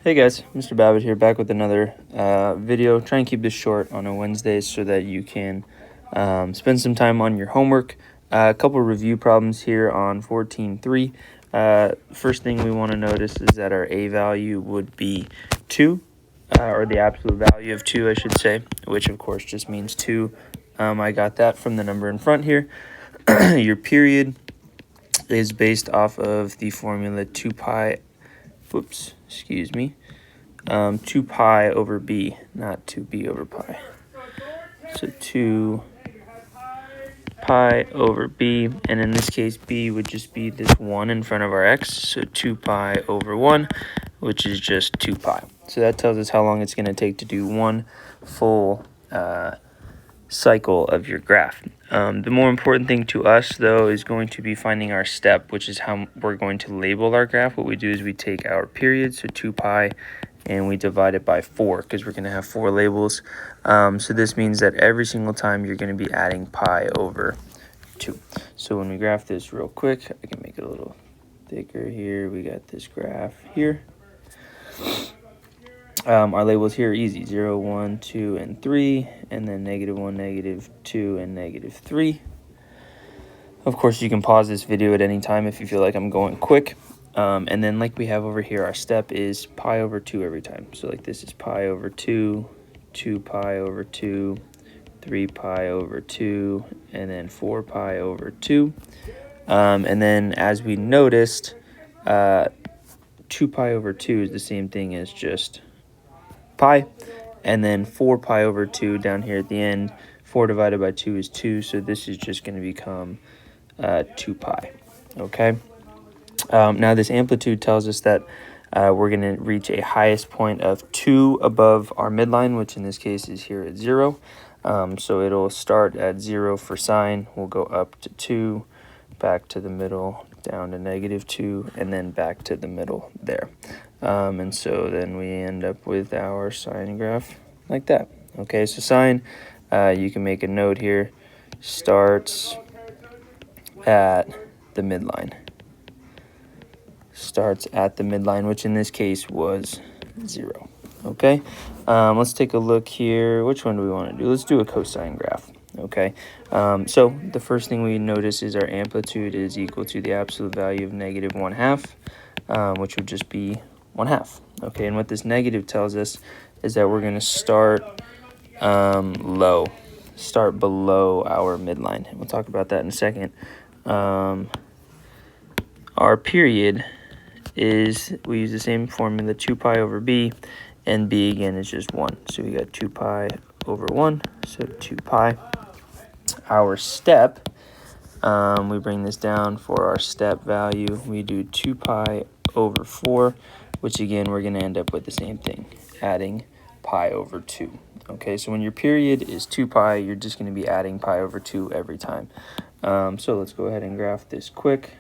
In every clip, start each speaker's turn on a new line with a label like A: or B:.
A: Hey guys, Mr. Babbitt here, back with another video. Try and keep this short on a Wednesday so that you can spend some time on your homework. A couple review problems here on 14.3. First thing we want to notice is that our A value would be 2, or the absolute value of 2, I should say, which of course just means 2. I got that from the number in front here. Your period is based off of the formula 2 pi 2 pi over b, not 2b over pi. So 2 pi over b, and in this case, b would just be this 1 in front of our x, so 2 pi over 1, which is just 2 pi. So that tells us how long it's going to take to do one full cycle of your graph. The more important thing to us, though, is going to be finding our step, which is how we're going to label our graph. What we do is we take our period, so 2 pi, and we divide it by 4 because we're going to have 4 labels. So this means that every single time you're going to be adding pi over 2. So when we graph this real quick, I can make it a little thicker here. We got this graph here. Our labels here are easy, 0, 1, 2, and 3, and then -1, -2, and -3. Of course, you can pause this video at any time if you feel like I'm going quick. And then like we have over here, our step is pi over 2 every time. So like this is pi over 2, 2 pi over 2, 3 pi over 2, and then 4 pi over 2. And then as we noticed, 2 pi over 2 is the same thing as just pi, and then 4 pi over 2 down here at the end. 4 divided by 2 is 2, so this is just going to become 2 pi. Okay. Now this amplitude tells us that we're going to reach a highest point of 2 above our midline, which in this case is here at 0. So it'll start at 0 for sine. We'll go up to 2, back to the middle, down to -2, and then back to the middle there. And so then we end up with our sine graph like that. Okay, so sine, you can make a note here, starts at the midline. Starts at the midline, which in this case was 0. Okay, let's take a look here. Which one do we want to do? Let's do a cosine graph. Okay, so the first thing we notice is our amplitude is equal to the absolute value of -1/2, which would just be 1/2. Okay, and what this negative tells us is that we're going to start low, start below our midline. We'll talk about that in a second. Our period is, we use the same formula, 2 pi over b, and b again is just 1. So we got 2 pi over 1, so 2 pi. Our step, we bring this down for our step value. We do 2 pi over 4, which again, we're going to end up with the same thing, adding pi over 2. Okay, so when your period is 2 pi, you're just going to be adding pi over 2 every time. So let's go ahead and graph this quick.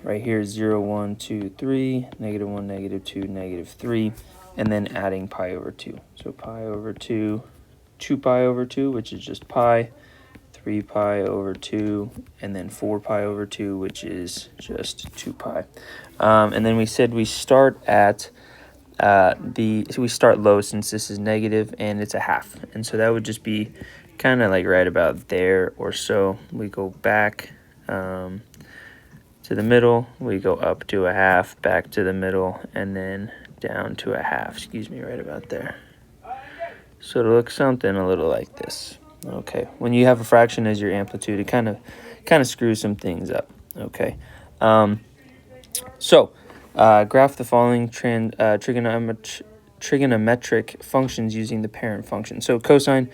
A: Right here, 0, 1, 2, 3, -1, -2, -3, and then adding pi over 2. So pi over 2, 2 pi over 2, which is just pi, 3 pi over 2, and then 4 pi over 2, which is just 2 pi. And then we said we start at so we start low since this is negative and it's a half. And so that would just be kind of like right about there or so. We go back to the middle, we go up to a half, back to the middle, and then down to a half, right about there. So it'll look something a little like this. Okay, when you have a fraction as your amplitude, it kind of screws some things up. Okay, so graph the following trigonometric functions using the parent function. So cosine,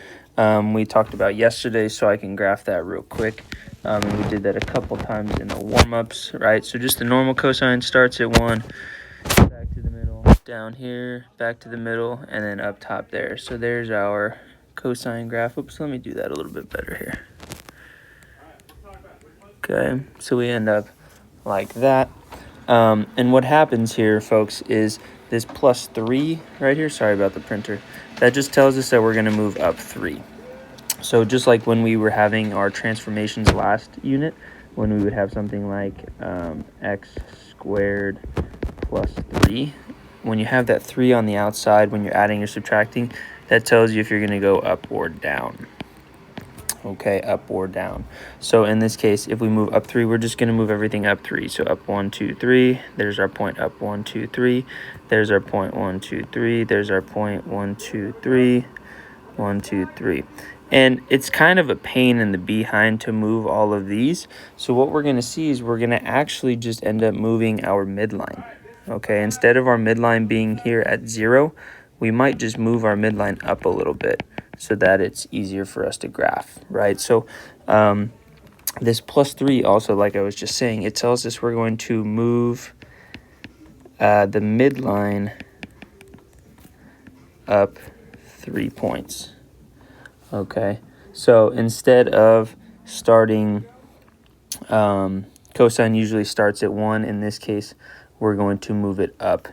A: we talked about yesterday, so I can graph that real quick. And we did that a couple times in the warm-ups, right? So just the normal cosine starts at 1, back to the middle, down here, back to the middle, and then up top there. So there's our cosine graph. Oops, let me do that a little bit better here. Okay, so we end up like that. And what happens here, folks, is this +3 right here, sorry about the printer, that just tells us that we're going to move up 3. So just like when we were having our transformations last unit, when we would have something like x squared plus 3. When you have that 3 on the outside, when you're adding or subtracting, that tells you if you're going to go up or down. Okay, up or down. So in this case, if we move up 3, we're just going to move everything up 3. So up 1, 2, 3. There's our point up 1, 2, 3. There's our point 1, 2, 3. There's our point 1, 2, 3. 1, 2, 3. And it's kind of a pain in the behind to move all of these. So what we're going to see is we're going to actually just end up moving our midline. Okay, instead of our midline being here at 0, we might just move our midline up a little bit so that it's easier for us to graph, right? So this plus 3 also, like I was just saying, it tells us we're going to move the midline up 3 points. Okay, so instead of starting, cosine usually starts at 1. In this case, we're going to move it up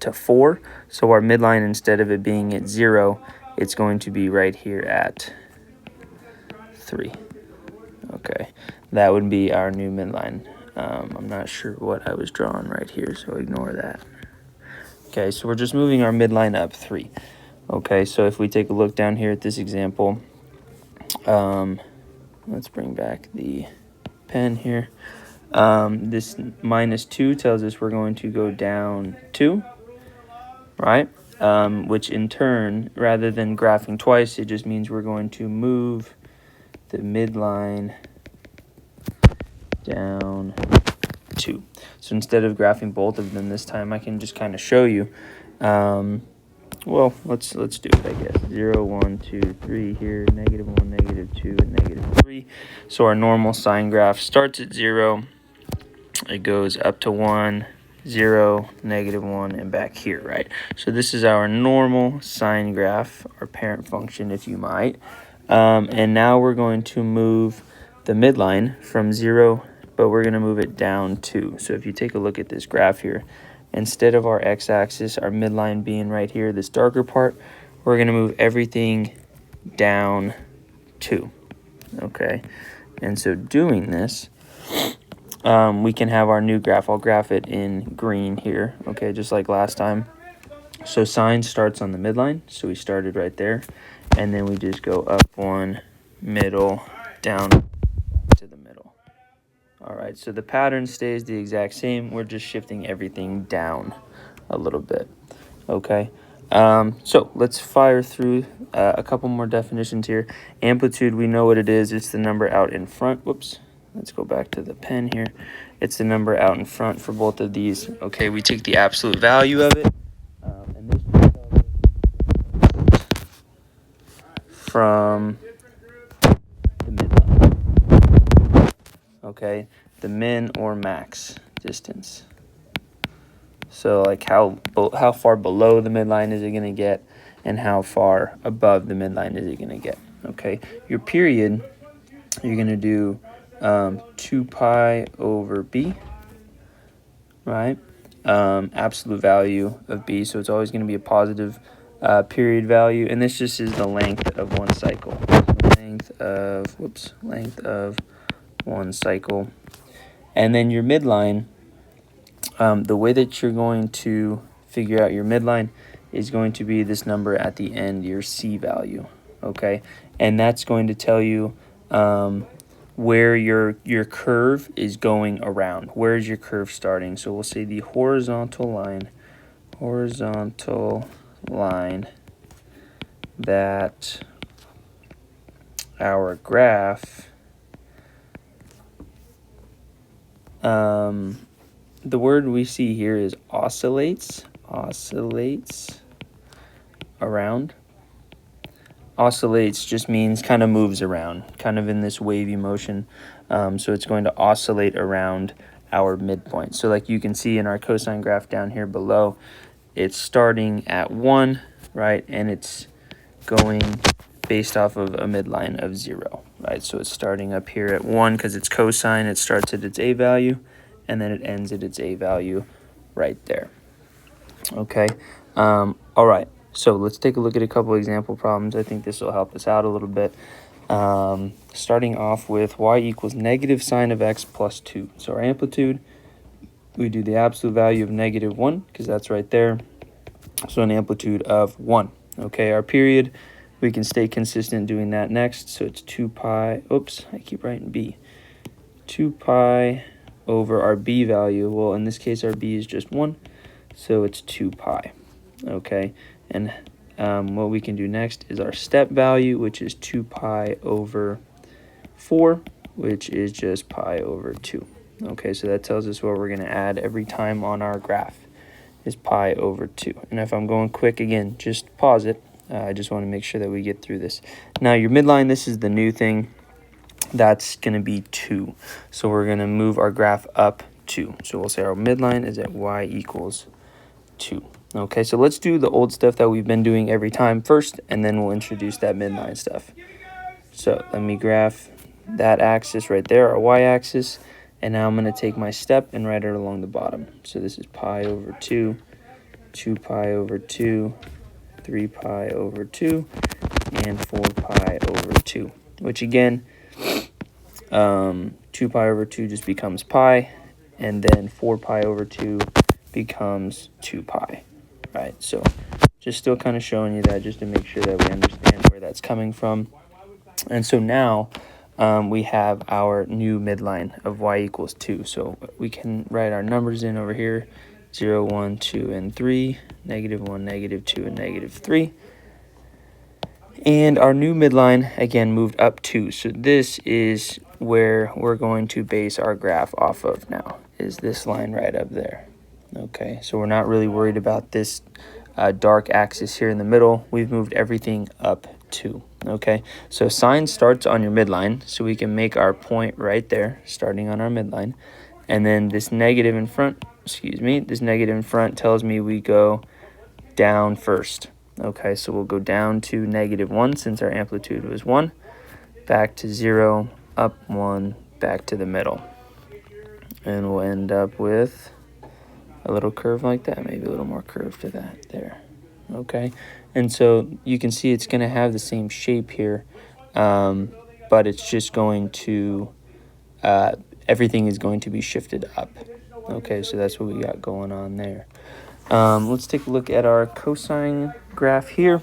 A: to 4. So our midline, instead of it being at 0, it's going to be right here at 3. Okay, that would be our new midline. I'm not sure what I was drawing right here, so ignore that. Okay, so we're just moving our midline up 3. Okay, so if we take a look down here at this example, let's bring back the pen here. This minus 2 tells us we're going to go down 2, right? Which in turn, rather than graphing twice, it just means we're going to move the midline down 2. So instead of graphing both of them this time, I can just kind of show you. Well, let's do it, I guess. 0, 1, 2, 3 here, negative 1, negative 2, and negative 3. So our normal sine graph starts at 0. It goes up to 1, 0, negative 1, and back here, right? So this is our normal sine graph, our parent function, if you might. And now we're going to move the midline from 0, but we're going to move it down 2. So if you take a look at this graph here, instead of our x-axis, our midline being right here, this darker part, we're going to move everything down 2. Okay, and so doing this, we can have our new graph. I'll graph it in green here, okay, just like last time. So sine starts on the midline, so we started right there, and then we just go up 1, middle, down to the middle. All right, so the pattern stays the exact same. We're just shifting everything down a little bit, okay? So let's fire through a couple more definitions here. Amplitude, we know what it is. It's the number out in front. Whoops. Let's go back to the pen here. It's the number out in front for both of these. Okay, we take the absolute value of it. And this from the midline. Okay, the min or max distance. So like how far below the midline is it going to get, and how far above the midline is it going to get. Okay, your period, you're going to do 2 pi over b, right? Absolute value of b, so it's always going to be a positive period value, and this just is the length of one cycle. Length of one cycle. And then your midline, the way that you're going to figure out your midline is going to be this number at the end, your c value, okay? And that's going to tell you where your curve is going around. Where is your curve starting? So we'll say the horizontal line that our graph, the word we see here is oscillates around. Oscillates just means kind of moves around, kind of in this wavy motion. So it's going to oscillate around our midpoint. So like you can see in our cosine graph down here below, it's starting at 1, right? And it's going based off of a midline of 0, right? So it's starting up here at 1 because it's cosine. It starts at its a value, and then it ends at its a value right there. Okay, all right. So let's take a look at a couple example problems. I think this will help us out a little bit. Starting off with y equals negative sine of x plus 2. So our amplitude, we do the absolute value of negative 1 because that's right there. So an amplitude of 1. Okay, our period, we can stay consistent doing that next. So it's 2 pi, oops, I keep writing b. 2 pi over our b value. Well, in this case, our b is just 1. So it's 2 pi. Okay, and what we can do next is our step value, which is 2 pi over 4, which is just pi over 2. Okay, so that tells us what we're going to add every time on our graph is pi over 2. And if I'm going quick again, just pause it. I just want to make sure that we get through this. Now your midline, this is the new thing. That's going to be 2. So we're going to move our graph up 2. So we'll say our midline is at y equals 2. Okay, so let's do the old stuff that we've been doing every time first, and then we'll introduce that midline stuff. So let me graph that axis right there, our y-axis, and now I'm going to take my step and write it along the bottom. So this is pi over 2, 2 pi over 2, 3 pi over 2, and 4 pi over 2, which again, 2 pi over 2 just becomes pi, and then 4 pi over 2 becomes 2 pi, right? So just still kind of showing you that just to make sure that we understand where that's coming from. And so now we have our new midline of y equals 2. So we can write our numbers in over here, 0, 1, 2, and 3, negative 1, negative 2, and negative 3. And our new midline, again, moved up 2. So this is where we're going to base our graph off of now, is this line right up there. Okay, so we're not really worried about this dark axis here in the middle. We've moved everything up 2. Okay, so sine starts on your midline, so we can make our point right there, starting on our midline. And then this negative in front, this negative in front tells me we go down first. Okay, so we'll go down to negative 1 since our amplitude was 1, back to 0, up 1, back to the middle. And we'll end up with a little curve like that, maybe a little more curve to that there. Okay, and so you can see it's going to have the same shape here, but it's just going to, everything is going to be shifted up. Okay, so that's what we got going on there. Let's take a look at our cosine graph here.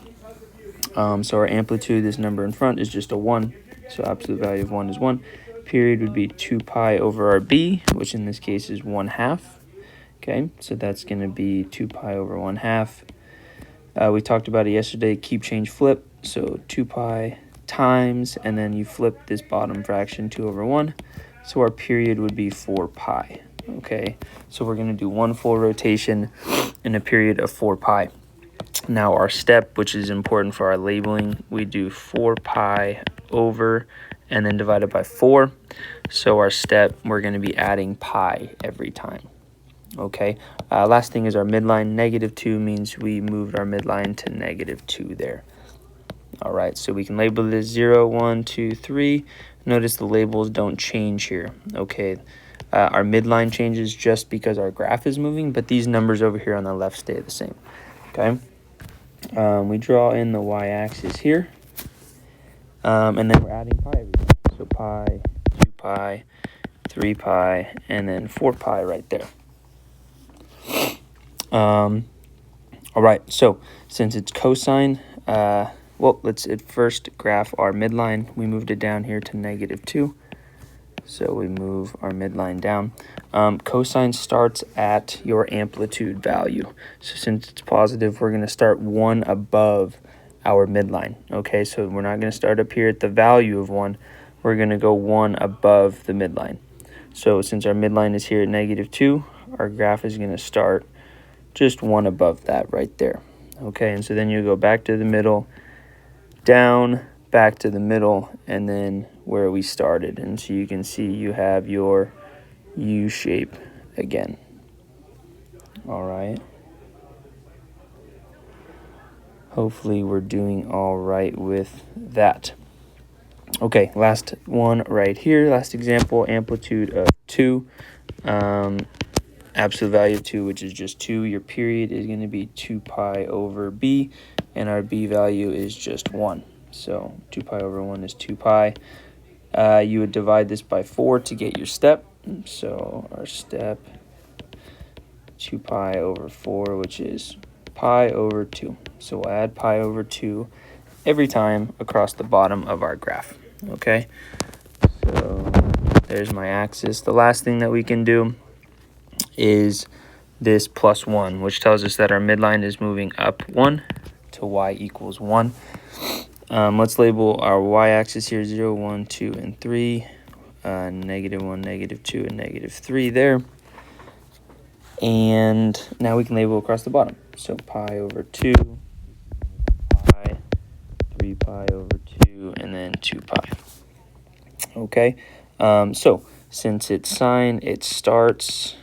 A: So our amplitude, this number in front, is just a 1. So absolute value of 1 is 1. Period would be 2 pi over our b, which in this case is 1/2. Okay, so that's going to be 2 pi over 1/2. We talked about it yesterday, keep, change, flip. So 2 pi times, and then you flip this bottom fraction, 2 over 1. So our period would be 4 pi. Okay, so we're going to do one full rotation in a period of 4 pi. Now our step, which is important for our labeling, we do 4 pi over and then divided by 4. So our step, we're going to be adding pi every time. Okay, last thing is our midline. Negative 2 means we moved our midline to negative 2 there. All right, so we can label this 0, 1, 2, 3. Notice the labels don't change here. Okay, our midline changes just because our graph is moving, but these numbers over here on the left stay the same. Okay, we draw in the y-axis here, and then we're adding pi every time. So pi, 2 pi, 3 pi, and then 4 pi right there. All right, so since it's cosine, well, let's at first graph our midline. We moved it down here to negative 2. So we move our midline down. Cosine starts at your amplitude value. So since it's positive, we're going to start 1 above our midline. Okay, so we're not going to start up here at the value of 1. We're going to go 1 above the midline. So since our midline is here at negative 2, our graph is going to start just 1 above that right there. Okay, and so then you go back to the middle, down, back to the middle, and then where we started. And so you can see you have your U shape again. All right. Hopefully we're doing all right with that. Okay, last one right here, last example, amplitude of 2. Absolute value of 2, which is just 2. Your period is going to be 2 pi over b, and our b value is just 1. So 2 pi over 1 is 2 pi. You would divide this by 4 to get your step. So our step, 2 pi over 4, which is pi over 2. So we'll add pi over 2 every time across the bottom of our graph. Okay, so there's my axis. The last thing that we can do is this plus 1, which tells us that our midline is moving up 1 to y equals 1. Let's label our y-axis here 0, 1, 2, and 3. Negative 1, negative 2, and negative 3 there. And now we can label across the bottom. So pi over 2, pi, 3 pi over 2, and then 2 pi. Okay, so since it's sine, it starts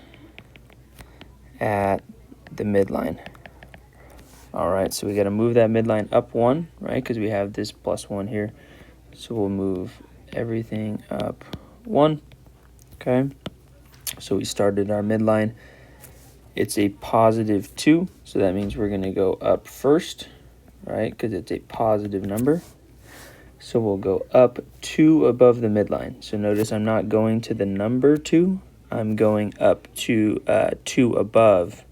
A: at the midline. All right, so we got to move that midline up 1, right, because we have this plus 1 here. So we'll move everything up 1. Okay, so we started our midline. It's a positive 2, so that means we're going to go up first, right, because it's a positive number. So we'll go up 2 above the midline. So notice I'm not going to the number 2. I'm going up to 2 above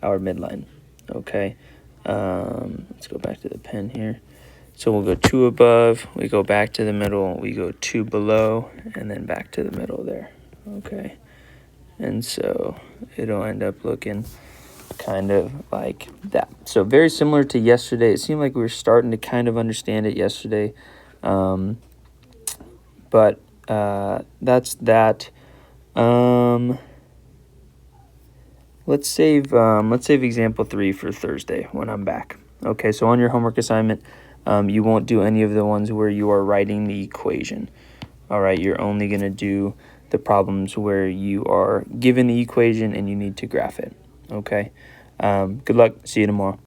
A: our midline. Okay, let's go back to the pen here. So we'll go 2 above, we go back to the middle, we go 2 below, and then back to the middle there. Okay, and so it'll end up looking kind of like that. So very similar to yesterday. It seemed like we were starting to kind of understand it yesterday, but that's that. Let's save example 3 for Thursday when I'm back. Okay, so on your homework assignment, you won't do any of the ones where you are writing the equation. All right, you're only going to do the problems where you are given the equation and you need to graph it. Okay, good luck. See you tomorrow.